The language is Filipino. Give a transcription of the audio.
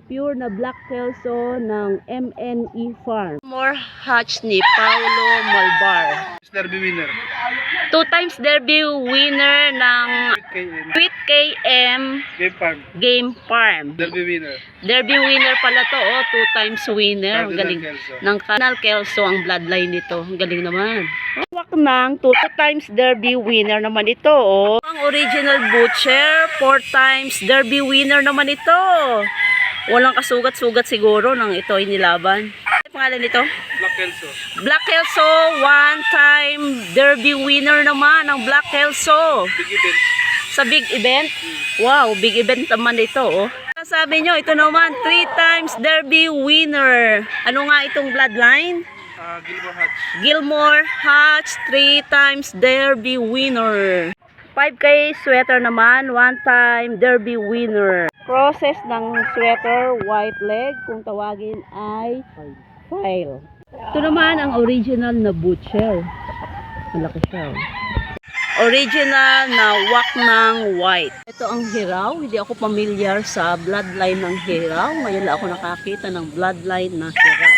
pure na Black Kelso ng MNE Farm. More hatch ni Paulo Malbar. Derby winner. 2 times Derby winner ng Sweet KM Game farm. Game Farm. Derby winner. Derby winner pala to, 2 times winner. Ang Cardinal galing. Kelso. Ng Cardinal Kelso ang bloodline nito. Ang galing naman. Wak ng 2 times Derby winner naman ito, oh. Ang original butcher, 4 times Derby winner naman ito. Walang kasugat-sugat siguro nang ito ay nilaban. Ano pangalan nito? Black Kelso. Black Kelso, 1 time Derby winner naman ng Black Kelso. Big event. Sa big event? Wow, big event naman ito, oh. Sabi nyo, ito naman, 3 times Derby winner. Ano nga itong bloodline? Gilmore Hatch. Gilmore Hatch, 3 times Derby winner. 5K sweater naman, 1 time Derby winner. Process ng sweater, white leg, kung tawagin ay file. Ito naman ang original na butcher. Malaki siya, oh. Original na wak ng white. Ito ang hiraw. Hindi ako familiar sa bloodline ng hiraw. Ngayon lang ako nakakita ng bloodline ng hiraw.